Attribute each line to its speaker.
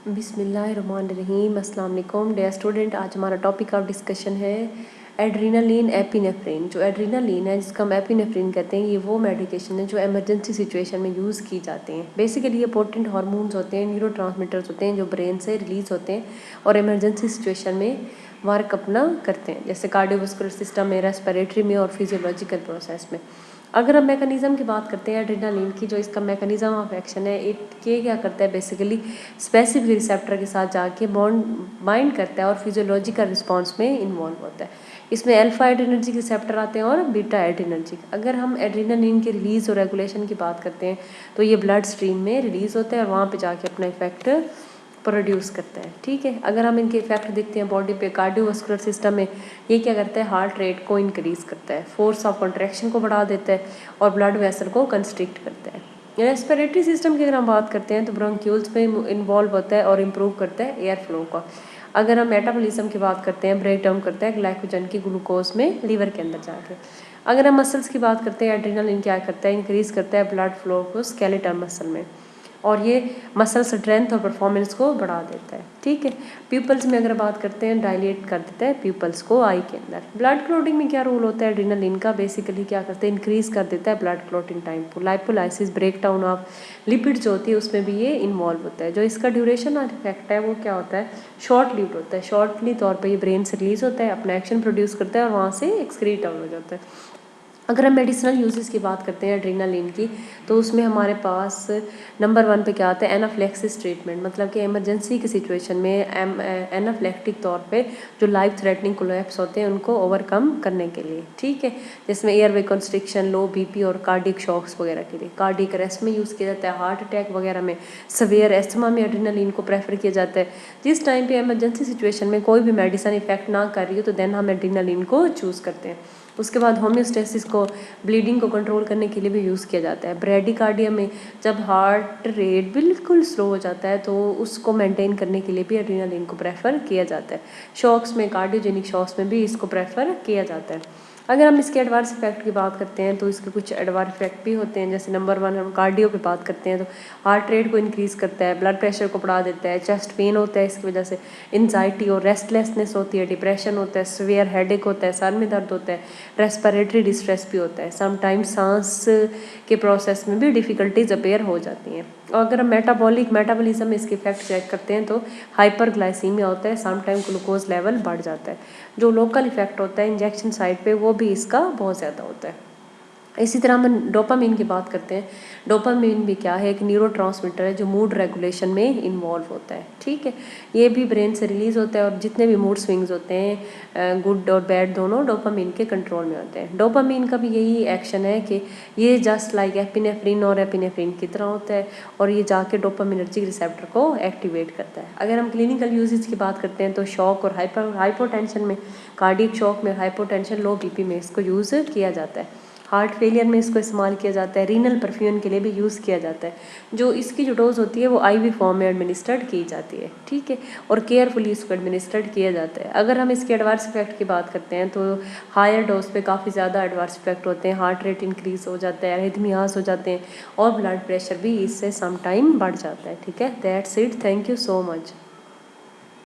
Speaker 1: बिस्मिल्लाहिर्रहमानिर्रहीम। अस्सलाम वालेकुम डियर स्टूडेंट। आज हमारा टॉपिक ऑफ डिस्कशन है एड्रीनालिन एपिनेफ्रिन। जो एड्रीनालिन है, जिसका हम एपिनेफ्रिन कहते हैं, ये वो मेडिकेशन है जो इमरजेंसी सिचुएशन में यूज़ की जाते हैं। बेसिकली ये पोटेंट हार्मोन्स होते हैं, न्यूरोट्रांसमीटर्स होते हैं जो ब्रेन से रिलीज़ होते हैं और इमरजेंसी सिचुएशन में वर्क अपना करते हैं, जैसे कार्डियोवास्कुलर सिस्टम में, रेस्पिरेटरी में और फिजियोलॉजिकल प्रोसेस में। अगर हम मैकेनिज़्म की बात करते हैं एड्रीनालिन की, जो इसका मैकेनिज़्म ऑफ एक्शन है, ये क्या करता है, बेसिकली स्पेसिफिक रिसेप्टर के साथ जाके बॉन्ड बाइंड करता है और फिजियोलॉजिकल रिस्पांस में इन्वॉल्व होता है। इसमें अल्फा एड्रीनर्जिक रिसेप्टर आते हैं और बीटा एड्रीनर्जिक। अगर हम एड्रीनालिन के रिलीज़ और रेगुलेशन की बात करते हैं तो ये ब्लड स्ट्रीम में रिलीज़ होता है और वहाँ पे जाके अपना इफेक्ट प्रोड्यूस करता है। ठीक है, अगर हम इनके इफेक्ट देखते हैं बॉडी पे, कार्डियोवास्कुलर सिस्टम में ये क्या करता है, हार्ट रेट को इंक्रीज़ करता है, फोर्स ऑफ कंट्रैक्शन को बढ़ा देता है और ब्लड वेसल को कंस्ट्रिक्ट करता है। रेस्पिरेटरी सिस्टम की अगर हम बात करते हैं तो ब्रोंक्यूल्स में इन्वॉल्व होता है और इम्प्रूव करता है एयर फ्लो का। अगर हम मेटाबॉलिज्म की बात करते हैं, ब्रेक डाउन करता है ग्लाइकोजन की ग्लूकोज में लीवर के अंदर जाके। अगर हम मसल्स की बात करते हैं, एड्रीनालिन क्या करता है, इंक्रीज़ करता है ब्लड फ्लो को स्केलेटल मसल में और ये मसल स्ट्रेंथ और परफॉर्मेंस को बढ़ा देता है। ठीक है, प्यूपल्स में अगर बात करते हैं, डायलेट कर देता है प्यूपल्स को आई के अंदर। ब्लड क्लॉटिंग में क्या रोल होता है एड्रीनालिन का, बेसिकली क्या करते हैं, इंक्रीज़ कर देता है ब्लड क्लॉटिंग टाइम को। Lipolysis, break down of lipid जो होती है उसमें भी ये इन्वॉल्व होता है। जो इसका ड्यूरेशन ऑफ इफेक्ट है वो क्या होता है, शॉर्ट लिव्ड होता है। शॉर्टली तौर पर ये ब्रेन से रिलीज होता है, अपना एक्शन प्रोड्यूस करता है और वहाँ से एक्सक्रीट आउट हो जाता है। अगर हम मेडिसिनल यूजेस की बात करते हैं एड्रीनालिन की, तो उसमें हमारे पास नंबर 1 पे क्या आता है, एनाफ्लेक्सिस ट्रीटमेंट। मतलब कि इमरजेंसी की सिचुएशन में एनाफ्लेक्टिक तौर पे जो लाइफ थ्रेटनिंग कोलैप्स होते हैं उनको ओवरकम करने के लिए। ठीक है, जिसमें एयरवे कंस्ट्रिक्शन, लो बीपी और कार्डिक शॉक्स वगैरह के लिए। कार्डिक अरेस्ट में यूज़ किया जाता है, हार्ट अटैक वगैरह में, सवेयर एस्थमा में एड्रीनालिन को प्रेफर किया जाता है। जिस टाइम पे इमरजेंसी सिचुएशन में कोई भी मेडिसिन इफेक्ट ना कर रही हो तो देन हम एड्रीनालिन को चूज़ करते हैं। उसके बाद होम्योस्टेसिस को, ब्लीडिंग को कंट्रोल करने के लिए भी यूज़ किया जाता है। ब्रेडिकार्डिया में जब हार्ट रेट बिल्कुल स्लो हो जाता है तो उसको मेंटेन करने के लिए भी एड्रीनालिन को प्रेफर किया जाता है। शॉक्स में, कार्डियोजेनिक शॉक्स में भी इसको प्रेफर किया जाता है। अगर हम इसके एडवर्स इफेक्ट की बात करते हैं तो इसके कुछ एडवर्स इफेक्ट भी होते हैं। जैसे नंबर 1 हम कार्डियो पे बात करते हैं तो हार्ट रेट को इंक्रीज़ करता है, ब्लड प्रेशर को बढ़ा देता है, चेस्ट पेन होता है इसकी वजह से, एंजाइटी और रेस्टलेसनेस होती है, डिप्रेशन होता है, सीवियर हेडेक होता है, सर में दर्द होता है, रेस्पिरेटरी डिस्ट्रेस भी होता है। समटाइम्स सांस के प्रोसेस में भी डिफ़िकल्टीज अपेयर हो जाती हैं। और अगर हम मेटाबॉलिज्म में इसके इफेक्ट चेक करते हैं तो हाइपरग्लाइसीमिया होता है, समटाइम ग्लूकोज लेवल बढ़ जाता है। जो लोकल इफेक्ट होता है इंजेक्शन साइड पे वो भी इसका बहुत ज़्यादा होता है। इसी तरह हम डोपामिन की बात करते हैं। डोपामिन भी क्या है, एक न्यूरोट्रांसमीटर है जो मूड रेगुलेशन में इन्वॉल्व होता है। ठीक है, ये भी ब्रेन से रिलीज़ होता है और जितने भी मूड स्विंग्स होते हैं, गुड और बैड, दोनों डोपामिन के कंट्रोल में होते हैं। डोपामिन का भी यही एक्शन है कि ये जस्ट लाइक एपिनेफ्रिन और एपिनेफ्रिन की तरह होता है और ये जाके डोपामिनर्जिक रिसेप्टर को एक्टिवेट करता है। अगर हम क्लिनिकल यूजेज की बात करते हैं तो शॉक और हाइपोटेंशन में, कार्डियक शॉक में, हाइपोटेंशन, लो बीपी में इसको यूज़ किया जाता है। हार्ट फेलियर में इसको इस्तेमाल किया जाता है। रीनल परफ्यूजन के लिए भी यूज़ किया जाता है। जो इसकी जो डोज होती है वो आईवी फॉर्म में एडमिनिस्ट्रेड की जाती है। ठीक है, और केयरफुली इसको एडमिनिस्ट्रेड किया जाता है। अगर हम इसके एडवर्स इफेक्ट की बात करते हैं तो हायर डोज पे काफ़ी ज़्यादा एडवर्स इफेक्ट होते हैं। हार्ट रेट इंक्रीज़ हो जाता है, अरिथमियास हो जाते हैं और ब्लड प्रेशर भी इससे सम टाइम बढ़ जाता है। ठीक है, that's it, thank you so much.